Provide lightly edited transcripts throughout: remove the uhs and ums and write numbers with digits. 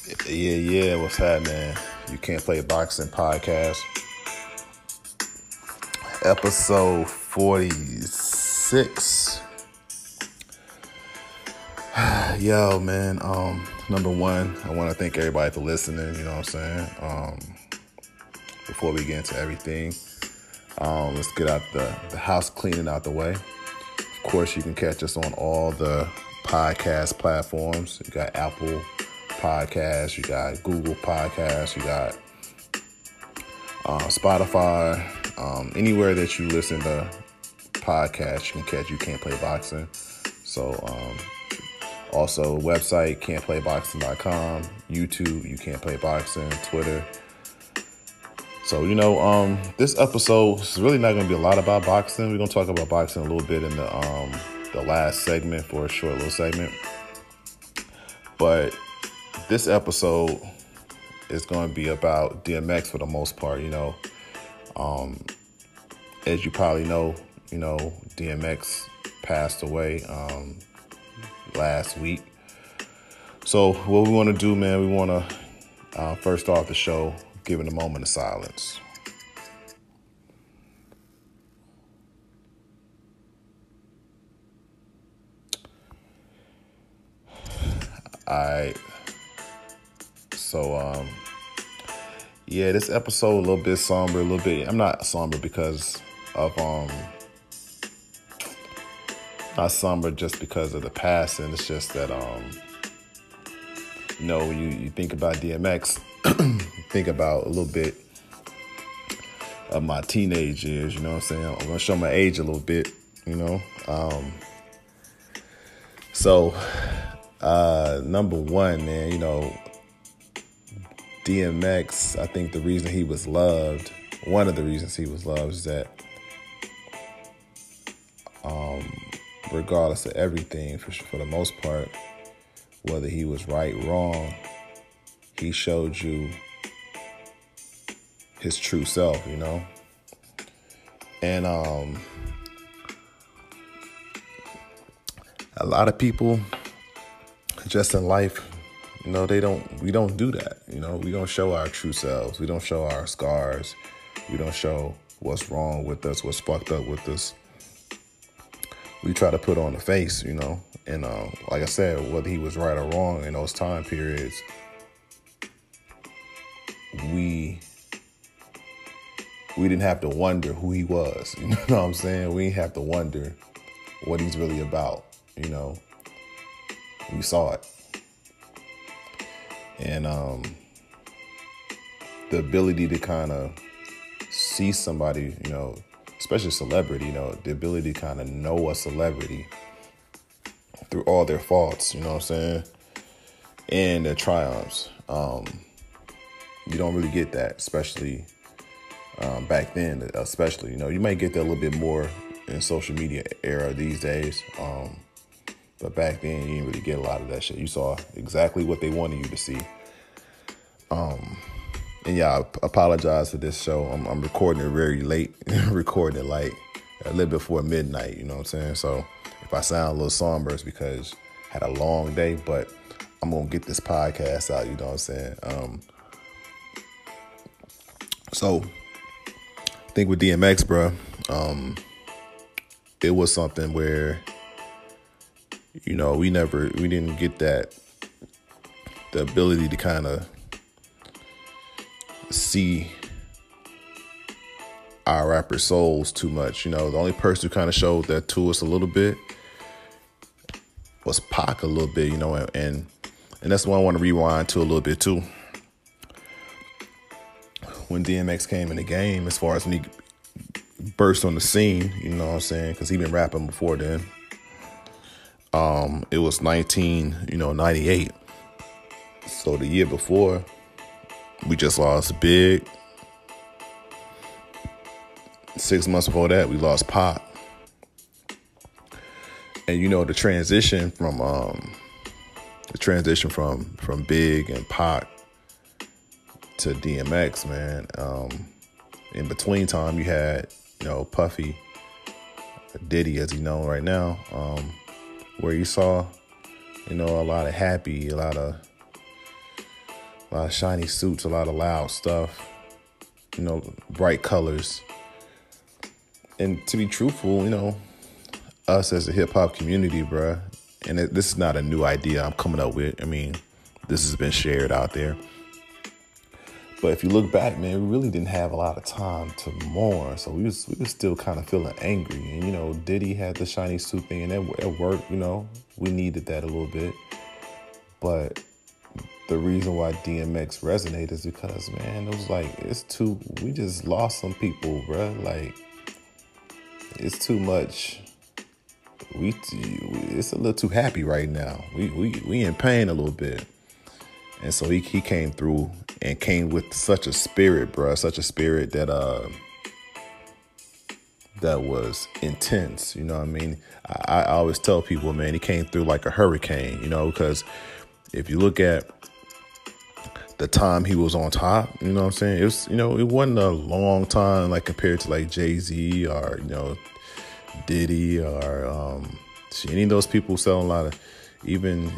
Yeah, what's happening? You Can't Play Boxing podcast, episode 46. Yo, man, number one, I want to thank everybody for listening, you know what I'm saying? Before we get into everything, let's get out the house cleaning out the way. Of course, you can catch us on all the podcast platforms. You got Apple Podcasts, you got Google Podcasts, you got Spotify, anywhere that you listen to podcasts, you can catch You Can't Play Boxing. So, also website, can'tplayboxing.com, YouTube, You Can't Play Boxing, Twitter. So, this episode is really not going to be a lot about boxing. We're going to talk about boxing a little bit in the last segment for a short little segment. But this episode is going to be about DMX for the most part, As you probably know, DMX passed away last week. So what we want to do, man, we want to first off the show, give it a moment of silence. This episode a little bit somber, I'm not somber because of, not somber just because of the passing. It's just that, when you think about DMX, think about a little bit of my teenage years, you know what I'm saying? I'm going to show my age a little bit, So, number one, man, DMX, I think the reason he was loved, one of the reasons he was loved is that regardless of everything, for the most part, whether he was right, wrong, he showed you his true self, And a lot of people just in life, we don't do that. We don't show our true selves. We don't show our scars. We don't show what's wrong with us, what's fucked up with us. We try to put on the face, and like I said, whether he was right or wrong in those time periods, we didn't have to wonder who he was. You know what I'm saying? We didn't have to wonder what he's really about. We saw it. And the ability to kind of see somebody, especially a celebrity, the ability to kind of know a celebrity through all their faults, you know what I'm saying, and their triumphs. You don't really get that, especially back then, especially, you might get that a little bit more in social media era these days. But back then, you didn't really get a lot of that shit. You saw exactly what they wanted you to see. And yeah, I apologize for this show. I'm recording it very late, recording it like a little before midnight, you know what I'm saying? So if I sound a little somber, it's because I had a long day, but I'm going to get this podcast out, you know what I'm saying? So I think with DMX, bro, it was something where, we didn't get the ability to kind of see our rapper souls too much. The only person who kind of showed that to us a little bit was Pac a little bit, and that's what I want to rewind to a little bit too. When DMX came in the game, as far as when he burst on the scene, you know what I'm saying? Because he'd been rapping before then. It was 98. So the year before, we just lost Big. 6 months before that, we lost Pop. And the transition from Big and Pac to DMX, man. In between time, you had Puffy, Diddy, as he's known right now. Where you saw, a lot of happy, a lot of A lot of shiny suits, a lot of loud stuff, bright colors. And to be truthful, us as a hip hop community, bruh, and this is not a new idea I'm coming up with. I mean, this has been shared out there. But if you look back, man, we really didn't have a lot of time to mourn. So we was still kind of feeling angry. And, Diddy had the shiny suit thing, and it worked, We needed that a little bit. But the reason why DMX resonated is because, man, it was like, we just lost some people, bruh. Like, it's too much. It's a little too happy right now. We in pain a little bit. And so he came through and came with such a spirit, bruh, such a spirit that was intense. You know what I mean? I always tell people, man, he came through like a hurricane, because if you look at the time he was on top, you know what I'm saying? It was, it wasn't a long time like compared to like Jay-Z or, Diddy or any of those people selling a lot of, even,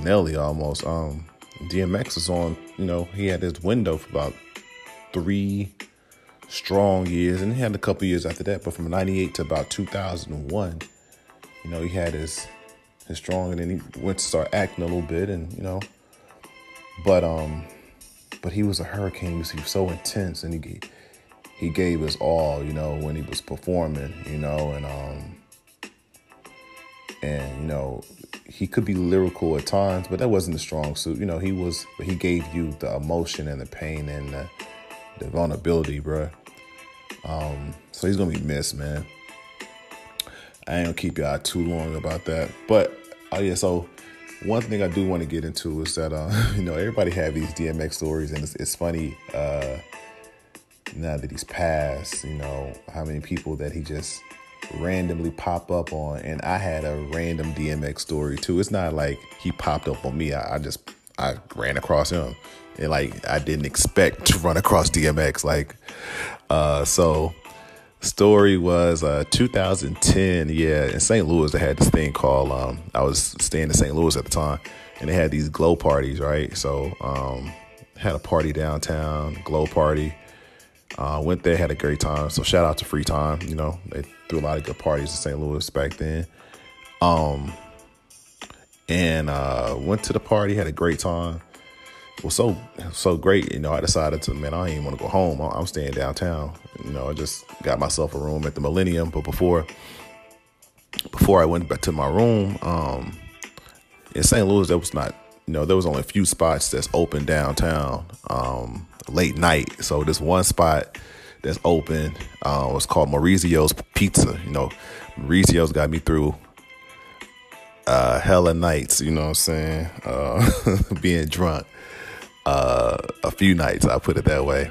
Nelly almost. DMX was on, he had his window for about 3 strong years, and he had a couple years after that, but from 98 to about 2001, he had his strong, and then he went to start acting a little bit, and, but he was a hurricane. He was so intense, and he gave us all, when he was performing, and he could be lyrical at times, but that wasn't the strong suit. He gave you the emotion and the pain and the vulnerability, bruh. So he's going to be missed, man. I ain't going to keep y'all too long about that. But, so one thing I do want to get into is that, everybody have these DMX stories, and it's funny, now that he's passed, how many people that he just randomly pop up on. And I had a random DMX story too. It's not like he popped up on me. I ran across him, and like I didn't expect to run across DMX. So story was 2010. Yeah, in St. Louis they had this thing called I was staying in St. Louis at the time, and they had these glow parties, right? So had a party downtown, glow party. Went there, had a great time. So shout out to Free Time. They threw a lot of good parties in St. Louis back then. And went to the party, had a great time. It was so great. I decided to, man, I don't even want to go home. I'm staying downtown. I just got myself a room at the Millennium. But before I went back to my room, in St. Louis, there was not, there was only a few spots that's open downtown. Late night. So this one spot that's open was called Maurizio's Pizza. Maurizio's got me through hella nights, you know what I'm saying? Being drunk. A few nights, I'll put it that way.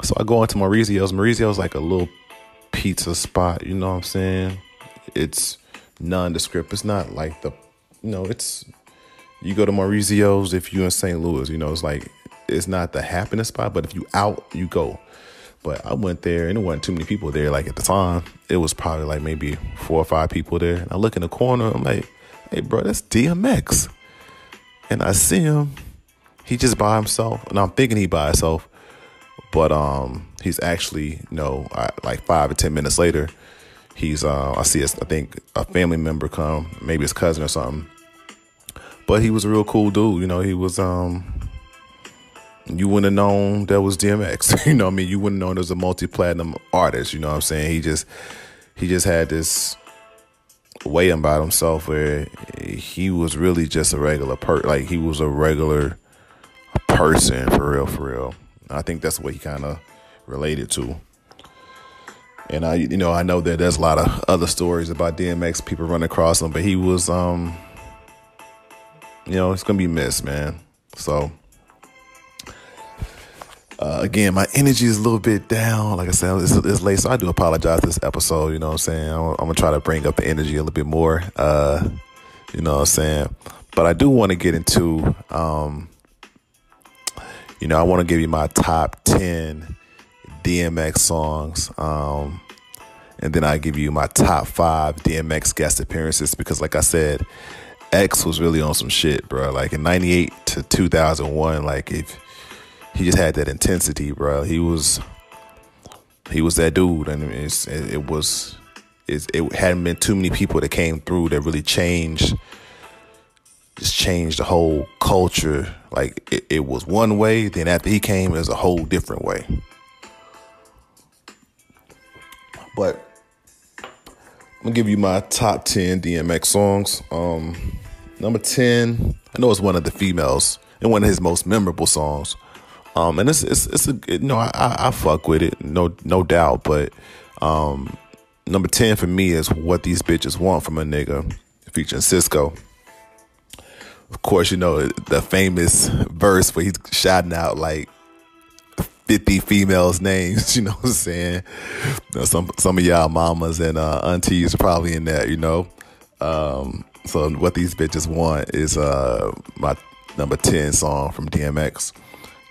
So I go into Maurizio's. Maurizio's like a little pizza spot, you know what I'm saying? It's nondescript. It's not like it's, you go to Maurizio's if you're in St. Louis, it's like, it's not the happiness spot, but if you out, you go. But I went there, and there wasn't too many people there. Like at the time, it was probably like maybe 4 or 5 people there. And I look in the corner, I'm like, hey, bro, that's DMX. And I see him. He just by himself. And I'm thinking he by himself. But he's actually, like 5 or 10 minutes later, I see I think a family member come, maybe his cousin or something. But he was a real cool dude. He was, you wouldn't have known that was DMX. You wouldn't have known there's a multi-platinum artist. You know what I'm saying? He just had this way about himself where he was really just a regular he was a regular person for real. I think that's what he kind of related to. And I know that there's a lot of other stories about DMX, people running across him, but he was, it's gonna be missed, man. So. Again, my energy is a little bit down. Like I said, it's late, so I do apologize for this episode. You know what I'm saying? I'm going to try to bring up the energy a little bit more. You know what I'm saying? But I do want to get into, I want to give you my top 10 DMX songs. And then I give you my top 5 DMX guest appearances. Because like I said, X was really on some shit, bro. Like in 98 to 2001, like if he just had that intensity, bro. He was that dude, and it hadn't been too many people that came through that really changed the whole culture. Like it was one way, then after he came, it was a whole different way. But I'm gonna give you my top 10 DMX songs. Number 10, I know it's one of the females and one of his most memorable songs. And it's I fuck with it, no doubt. But number 10 for me is What These Bitches Want from a Nigga, featuring Cisco. Of course, the famous verse where he's shouting out like 50 females' names, you know what I'm saying? Some of y'all mamas and aunties are probably in that, So What These Bitches Want is my number 10 song from DMX.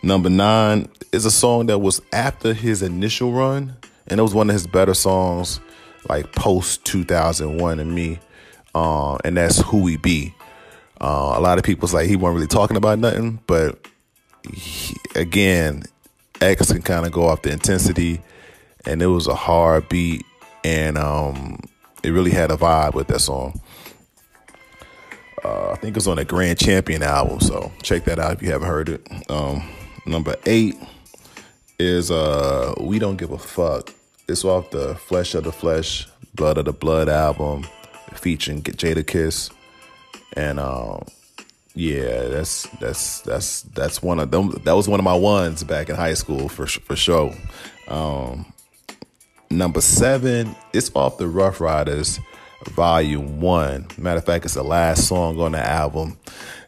Number 9 is a song that was after his initial run, and it was one of his better songs, like post 2001 to me, and that's Who We Be. A lot of people's like he wasn't really talking about nothing, but again, X can kind of go off the intensity, and it was a hard beat, and it really had a vibe with that song. I think it's on the Grand Champion album, so check that out if you haven't heard it. Number 8 is We Don't Give a Fuck. It's off the Flesh of the Flesh, Blood of the Blood album, featuring Jadakiss, and yeah, that's one of them. That was one of my ones back in high school for sure. Number 7, it's off the Rough Riders Volume 1. Matter of fact, it's the last song on the album,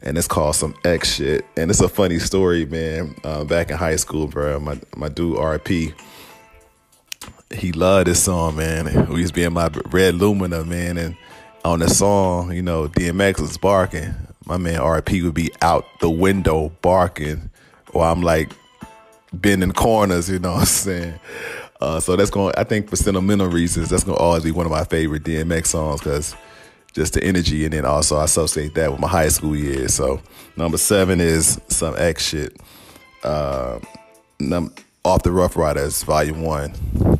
and it's called Some X Shit. And it's a funny story, man. Back in high school, bro, my dude RP, he loved this song, man. We used to be in my red Lumina, man, and on the song, DMX was barking. My man RP would be out the window barking, or I'm like bending corners, you know what I'm saying? So that's I think for sentimental reasons, that's going to always be one of my favorite DMX songs, because just the energy, and then also I associate that with my high school years. So number 7 is Some X Shit, off the Rough Riders Volume 1.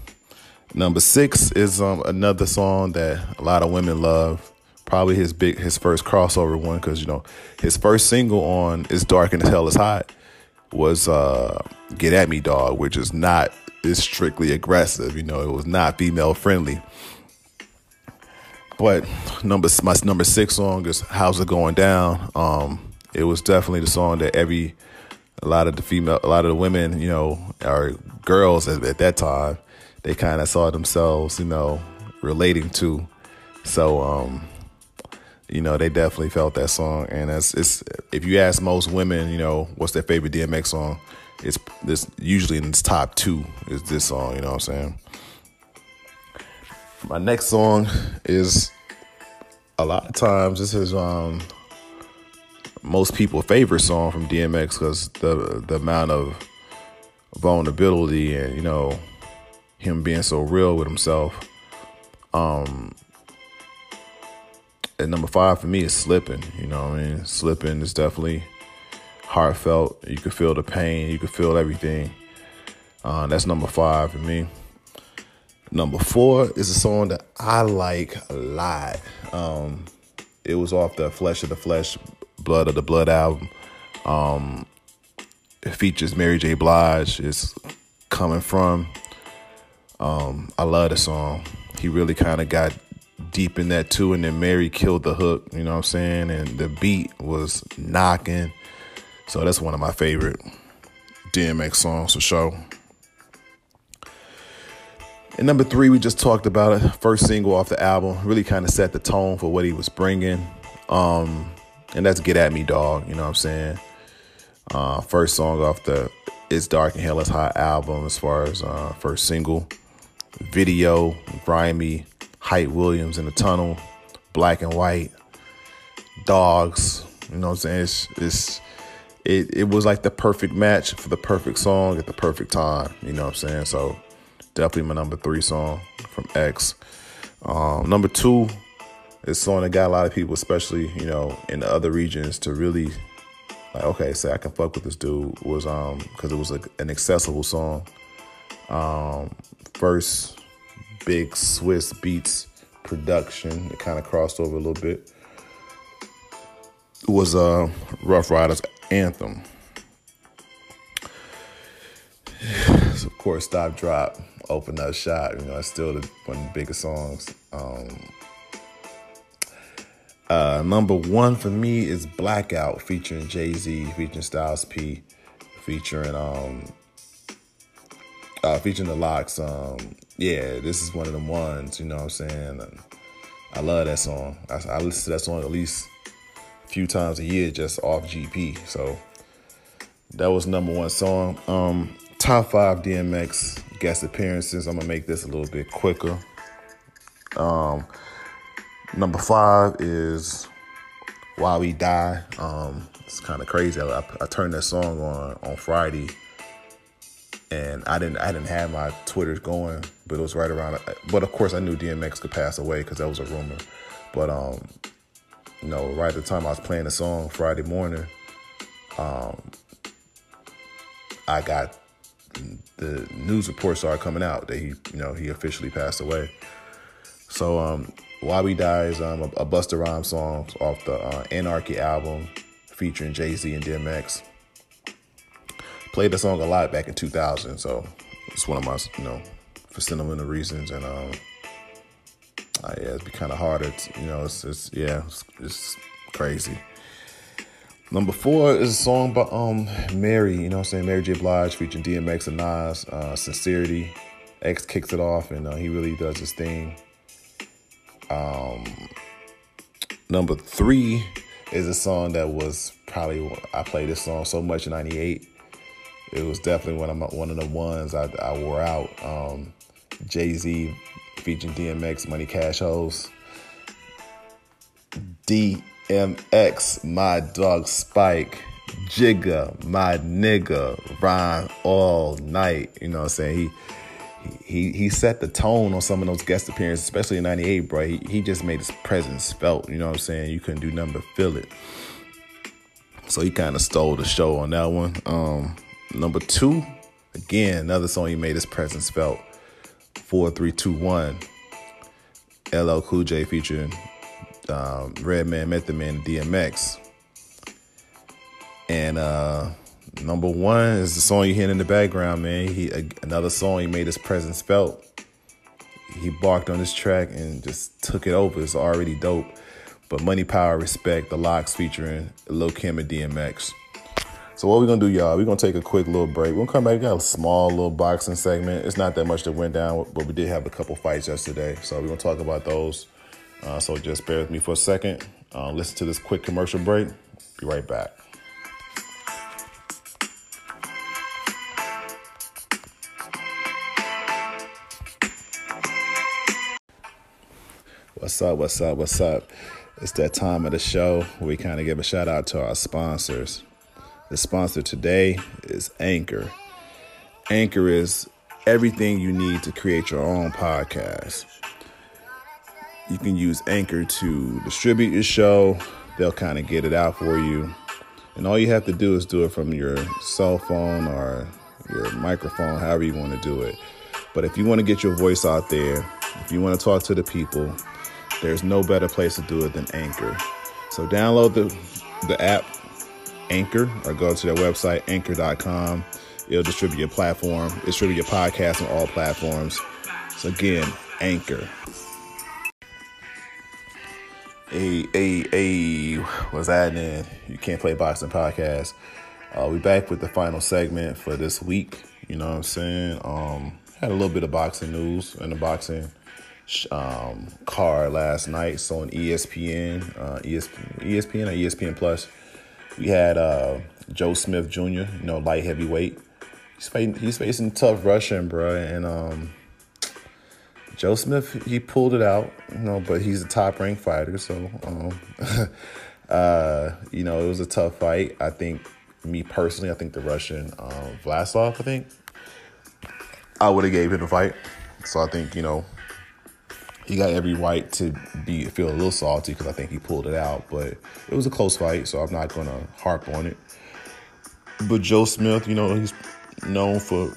Number 6 is another song that a lot of women love. Probably his first crossover one, because his first single on It's Dark and As Hell Is Hot was Get At Me Dog, which is strictly aggressive. It was not female friendly. But my number 6 song is How's It Going Down. It was definitely the song that a lot of the women, or girls at that time, they kind of saw themselves, relating to. So, they definitely felt that song. And it's if you ask most women, what's their favorite DMX song, it's this usually in its top 2 is this song. You know what I'm saying? My next song is, a lot of times, this is most people's favorite song from DMX, because the amount of vulnerability and him being so real with himself. And number 5 for me is Slippin'. Slippin' is definitely heartfelt. You can feel the pain. You can feel everything. That's number 5 for me. Number 4 is a song that I like a lot. It was off the Flesh of the Flesh, Blood of the Blood album. It features Mary J. Blige. It's Coming From. I love the song. He really kind of got deep in that too, and then Mary killed the hook, you know what I'm saying? And the beat was knocking. So that's one of my favorite DMX songs for sure. And number 3, we just talked about it. First single off the album, really kind of set the tone for what he was bringing. And that's Get At Me Dog, you know what I'm saying? First song off the It's Dark and Hell Is Hot album, as far as first single. Video, grimy, Hype Williams in the tunnel, black and white, dogs, you know what I'm saying? It was like the perfect match for the perfect song at the perfect time, you know what I'm saying? So definitely my number 3 song from X. Number 2 is a song that got a lot of people, especially, in the other regions, to really okay, say I can fuck with this dude was because it was an accessible song. First big Swiss Beats production. It kind of crossed over a little bit. It was Rough Riders Anthem. So of course, Stop Drop, Open Up Shop. It's still one of the biggest songs. Number one for me is Blackout, featuring Jay-Z, featuring Styles P, featuring the Lox. This is one of them ones. You know what I'm saying? I love that song. I listen to that song at least a few times a year just off GP. So that was number one song. Top 5 DMX guest appearances. I'm gonna make this a little bit quicker. Number 5 is Why We Die. It's kind of crazy. I turned that song on Friday, and I didn't have my Twitter going, but it was right around. But of course, I knew DMX could pass away because that was a rumor. But right at the time I was playing the song Friday morning, I got the news reports started coming out that he officially passed away. So Why We Die is a Busta Rhymes song off the Anarchy album featuring Jay-Z and DMX. Played the song a lot back in 2000, so it's one of my, for sentimental reasons. And it'd be kind of harder it's crazy. Number 4 is a song by Mary, Mary J. Blige featuring DMX and Nas, Sincerity. X kicks it off, and he really does his thing. Number 3 is a song that was probably, I played this song so much in '98. It was definitely one of the ones I wore out. Jay-Z featuring DMX, Money Cash Hoes. DMX, my dog Spike. Jigga, my nigga. Rhyme all night. You know what I'm saying? He set the tone on some of those guest appearances, especially in '98, bro. He just made his presence felt. You know what I'm saying? You couldn't do nothing but feel it. So he kind of stole the show on that one. Number 2, again, another song he made his presence felt. 4, 3, 2, 1. LL Cool J featuring Redman, Method Man, and DMX. And number 1 is the song you hear in the background, man. Another song he made his presence felt. He barked on this track and just took it over. It's already dope. But Money, Power, Respect, the Lox featuring Lil' Kim and DMX. So what we're going to do, y'all, we're going to take a quick little break. We're going to come back. We got a small little boxing segment. It's not that much that went down, but we did have a couple fights yesterday. So we're going to talk about those. So just bear with me for a second. Listen to this quick commercial break. Be right back. What's up? It's that time of the show where we kind of give a shout out to our sponsors. The sponsor today is Anchor. Anchor is everything you need to create your own podcast. You can use Anchor to distribute your show. They'll kind of get it out for you. And all you have to do is do it from your cell phone or your microphone, however you want to do it. But if you want to get your voice out there, if you want to talk to the people, there's no better place to do it than Anchor. So download the app, Anchor, or go to their website, anchor.com. It'll distribute your podcast on all platforms. So again, Anchor. Hey, what's happening? You Can't Play Boxing podcast. We back with the final segment for this week. You know what I'm saying? Had a little bit of boxing news and the boxing card last night. So on ESPN or ESPN Plus, we had Joe Smith Jr., light heavyweight. He's facing tough Russian, bro, and Joe Smith, he pulled it out, but he's a top-ranked fighter, so it was a tough fight. I think, me personally, I think the Russian Vlasov, I would have gave him the fight. So I think, he got every right to feel a little salty because I think he pulled it out. But it was a close fight, so I'm not going to harp on it. But Joe Smith, he's known for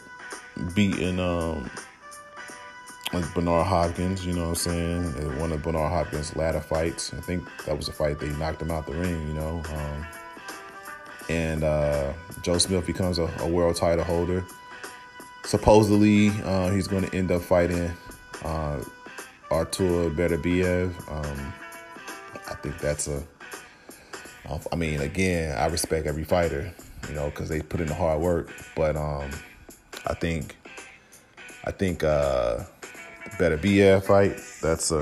beating like Bernard Hopkins, you know what I'm saying? In one of Bernard Hopkins' latter fights. I think that was a fight they knocked him out the ring, And Joe Smith becomes a world title holder. Supposedly, he's going to end up fighting Artur Beterbiev. I think that's again, I respect every fighter, because they put in the hard work. But I think Beterbiev fight, that's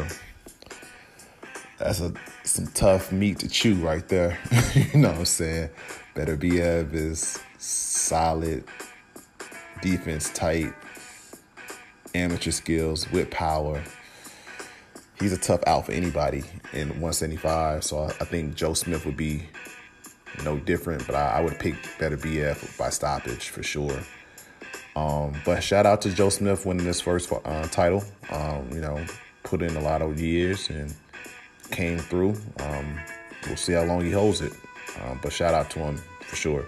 some tough meat to chew right there. You know what I'm saying? Beterbiev is solid, defense tight, amateur skills with power. He's a tough out for anybody in 175. So I think Joe Smith would be no different, but I would pick Beterbiev by stoppage for sure. But shout out to Joe Smith winning his first title. Put in a lot of years and came through. We'll see how long he holds it. But shout out to him for sure.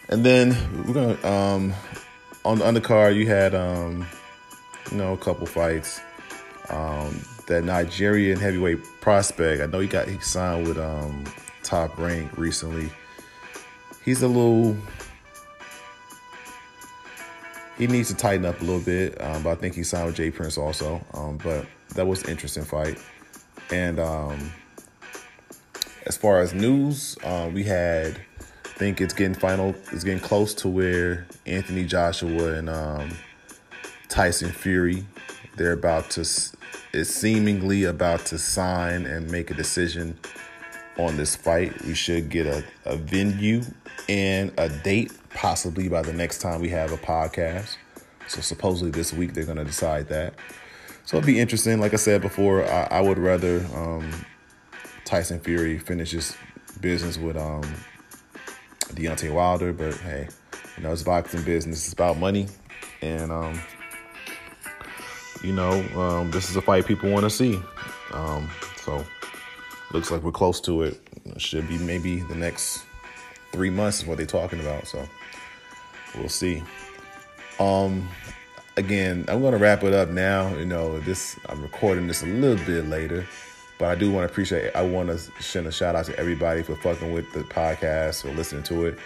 And then we're gonna on the undercard you had a couple fights. That Nigerian heavyweight prospect, I know he signed with Top Rank recently. He needs to tighten up a little bit, but I think he signed with Jay Prince also. But that was an interesting fight. And as far as news, we had, I think it's getting close to where Anthony Joshua and Tyson Fury, is seemingly about to sign and make a decision on this fight. We should get a venue and a date possibly by the next time we have a podcast. So supposedly this week they're going to decide that. So it'll be interesting. Like I said before, I would rather Tyson Fury finish his business with Deontay Wilder. But hey, it's boxing business. It's about money. And, this is a fight people want to see. So looks like we're close to it. It should be maybe the next 3 months is what they're talking about. So we'll see. Again, I'm going to wrap it up now. I'm recording this a little bit later, but I do want to appreciate. I want to send a shout out to everybody for fucking with the podcast or listening to it.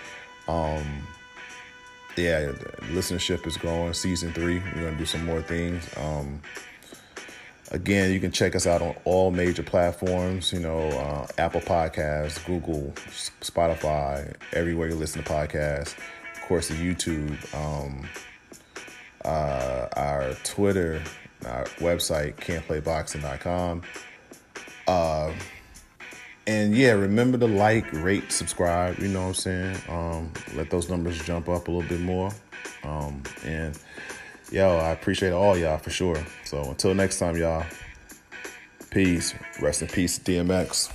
The listenership is growing. Season 3, we're going to do some more things. Again, you can check us out on all major platforms, Apple Podcasts, Google, Spotify, everywhere you listen to podcasts. Of course, the YouTube, our Twitter, our website, can'tplayboxing.com. And remember to like, rate, subscribe, you know what I'm saying? Let those numbers jump up a little bit more. I appreciate all y'all for sure. So until next time, y'all, peace. Rest in peace, DMX.